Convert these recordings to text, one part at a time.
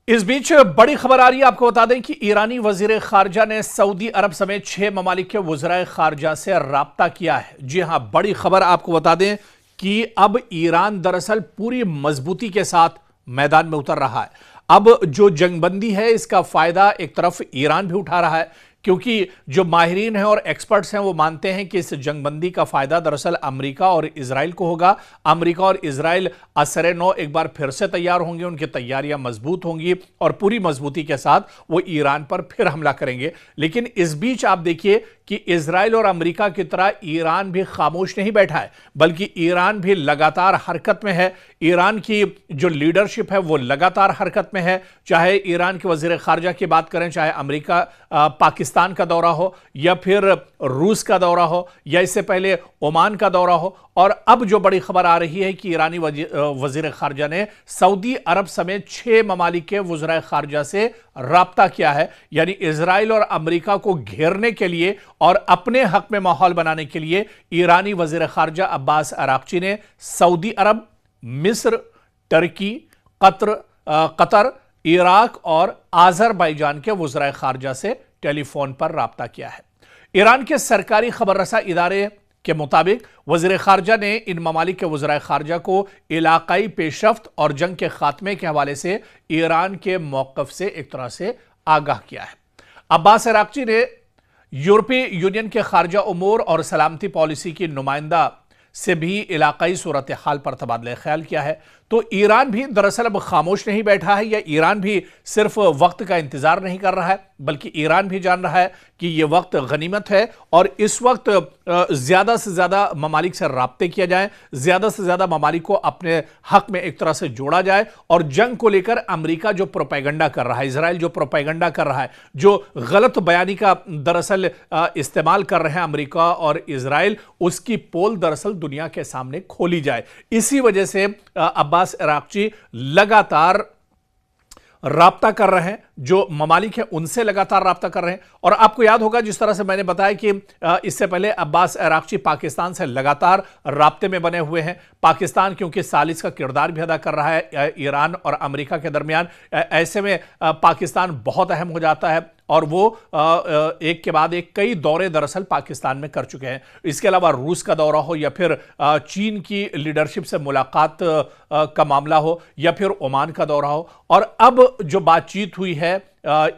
इस बीच बड़ी खबर आ रही है। आपको बता दें कि ईरानी वजीर खारजा ने सऊदी अरब समेत 6 ममालिक के वज़राए खारजा से राब्ता किया है। जी हां, बड़ी खबर आपको बता दें कि अब ईरान दरअसल पूरी मजबूती के साथ मैदान में उतर रहा है। अब जो जंगबंदी है इसका फायदा एक तरफ ईरान भी उठा रहा है, क्योंकि जो माहिरीन हैं और एक्सपर्ट्स हैं वो मानते हैं कि इस जंगबंदी का फायदा दरअसल अमेरिका और इजराइल को होगा। अमेरिका और इजराइल असरे नौ एक बार फिर से तैयार होंगे, उनकी तैयारियां मजबूत होंगी और पूरी मजबूती के साथ वो ईरान पर फिर हमला करेंगे। लेकिन इस बीच आप देखिए कि इजराइल और अमेरिका की तरह ईरान भी खामोश नहीं बैठा है, बल्कि ईरान भी लगातार हरकत में है। ईरान की जो लीडरशिप है वो लगातार हरकत में है। चाहे ईरान के वजीर खारजा की बात करें, चाहे अमेरिका पाकिस्तान का दौरा हो या फिर रूस का दौरा हो या इससे पहले ओमान का दौरा हो। और अब जो बड़ी खबर आ रही है कि ईरानी वजीर खारजा ने सऊदी अरब समेत 6 ममालिक के वज़राए खारजा से राब्ता किया है, यानी इजराइल और अमेरिका को घेरने के लिए और अपने हक में माहौल बनाने के लिए ईरानी वजीर खारजा अब्बास अराक्ची ने सऊदी अरब, मिस्र, टर्की, कतर, इराक और आज़रबाईजान के वज़राए खारजा से टेलीफोन पर राब्ता किया है। ईरान के सरकारी खबर रसा इदारे के मुताबिक वज़ीर खारजा ने इन ममालिक के वज़राए खारजा को इलाकाई पेशरफ्त और जंग के खात्मे के हवाले से ईरान के मौक़िफ़ से एक तरह से आगाह किया है। अब्बास अराक्ची ने यूरोपीय यूनियन के खारजा उमूर और सलामती पॉलिसी की नुमाइंदा से भी इलाकाई सूरत हाल पर तबादला ख्याल किया है। तो ईरान भी दरअसल अब खामोश नहीं बैठा है, या ईरान भी सिर्फ वक्त का इंतजार नहीं कर रहा है, बल्कि ईरान भी जान रहा है कि यह वक्त गनीमत है और इस वक्त ज्यादा से ज्यादा ममालिक से राब्ते किया जाए, ज्यादा से ज्यादा ममालिक को अपने हक में एक तरह से जोड़ा जाए। और जंग को लेकर अमेरिका जो प्रोपेगेंडा कर रहा है, इजराइल जो प्रोपेगेंडा कर रहा है, जो गलत बयानी का दरअसल इस्तेमाल कर रहे हैं अमेरिका और इजराइल, उसकी पोल दरअसल दुनिया के सामने खोली जाए। इसी वजह से अब्बास अराक्ची लगातार राब्ता कर रहे हैं, जो ममालिक है उनसे लगातार राब्ता कर रहे हैं। और आपको याद होगा जिस तरह से मैंने बताया कि इससे पहले अब्बास अराक्ची पाकिस्तान से लगातार राब्ते में बने हुए हैं। पाकिस्तान क्योंकि सालिस का किरदार भी अदा कर रहा है ईरान और अमेरिका के दरमियान, ऐसे में पाकिस्तान बहुत अहम हो जाता है और वो एक के बाद एक कई दौरे दरअसल पाकिस्तान में कर चुके हैं। इसके अलावा रूस का दौरा हो या फिर चीन की लीडरशिप से मुलाकात का मामला हो या फिर ओमान का दौरा हो। और अब जो बातचीत हुई है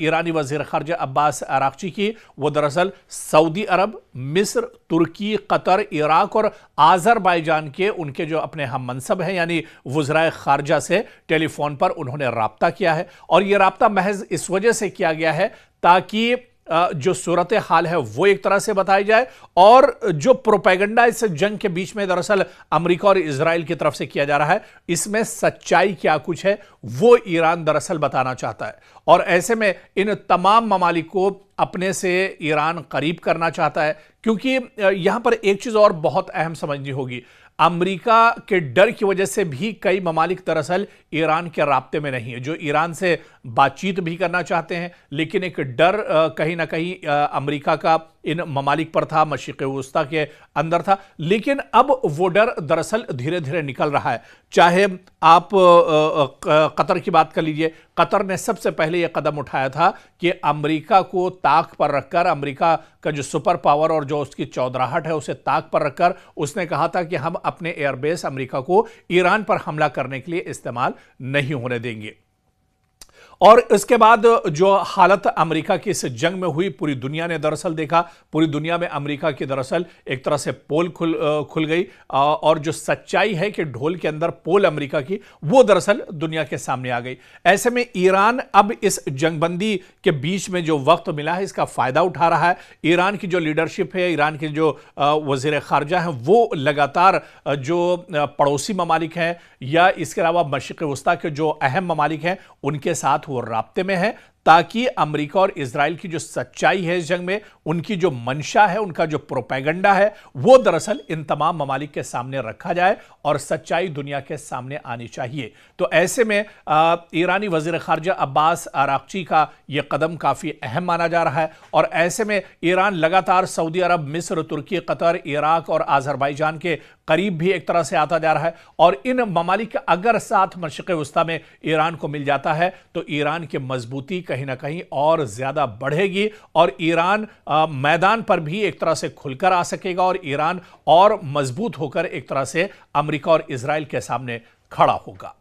ईरानी वजीर खारजा अब्बास अराक्ची की, वो दरअसल सऊदी अरब, मिस्र, तुर्की, कतर, इराक और आज़रबाईजान के उनके जो अपने हम मनसब हैं यानी वज़राए खारजा से टेलीफोन पर उन्होंने राब्ता किया है। और यह राब्ता महज इस वजह से किया गया है ताकि जो सूरत हाल है वो एक तरह से बताई जाए और जो प्रोपेगेंडा इस जंग के बीच में दरअसल अमेरिका और इजराइल की तरफ से किया जा रहा है, इसमें सच्चाई क्या कुछ है वो ईरान दरअसल बताना चाहता है। और ऐसे में इन तमाम ममालिक को अपने से ईरान करीब करना चाहता है, क्योंकि यहां पर एक चीज और बहुत अहम समझनी होगी। अमेरिका के डर की वजह से भी कई ममालिक दरअसल ईरान के राब्ते में नहीं है, जो ईरान से बातचीत भी करना चाहते हैं, लेकिन एक डर कहीं ना कहीं अमेरिका का इन ममालिक पर था, मशरिक़ वुस्ता के अंदर था। लेकिन अब वो डर दरअसल धीरे धीरे निकल रहा है। चाहे आप कतर की बात कर लीजिए, कतर ने सबसे पहले यह कदम उठाया था कि अमेरिका को ताक पर रखकर, अमेरिका का जो सुपर पावर और जो उसकी चौधराहट है उसे ताक पर रखकर उसने कहा था कि हम अपने एयरबेस अमेरिका को ईरान पर हमला करने के लिए इस्तेमाल नहीं होने देंगे। और इसके बाद जो हालत अमेरिका की इस जंग में हुई, पूरी दुनिया ने दरअसल देखा। पूरी दुनिया में अमेरिका की दरअसल एक तरह से पोल खुल गई और जो सच्चाई है कि ढोल के अंदर पोल अमेरिका की, वो दरअसल दुनिया के सामने आ गई। ऐसे में ईरान अब इस जंगबंदी के बीच में जो वक्त मिला है इसका फायदा उठा रहा है। ईरान की जो लीडरशिप है, ईरान के जो वजीर खारजा हैं, वो लगातार जो पड़ोसी ममालिक हैं या इसके अलावा मशरिक़ वुस्ता के जो अहम ममालिक हैं उनके साथ वो राब्ते में है, ताकि अमेरिका और इजराइल की जो सच्चाई है इस जंग में, उनकी जो मंशा है, उनका जो प्रोपेगेंडा है, वो दरअसल इन तमाम ममालिक के सामने रखा जाए और सच्चाई दुनिया के सामने आनी चाहिए। तो ऐसे में ईरानी वजीर खारजा अब्बास अराक्ची का यह कदम काफी अहम माना जा रहा है। और ऐसे में ईरान लगातार सऊदी अरब, मिस्र, तुर्की, कतर, इराक और आज़रबाईजान के करीब भी एक तरह से आता जा रहा है। और इन ममालिक अगर साथ मशरिक़ वस्ता में ईरान को मिल जाता है तो ईरान की मजबूती कहीं ना कहीं और ज्यादा बढ़ेगी और ईरान मैदान पर भी एक तरह से खुलकर आ सकेगा और ईरान और मजबूत होकर एक तरह से अमेरिका और इजराइल के सामने खड़ा होगा।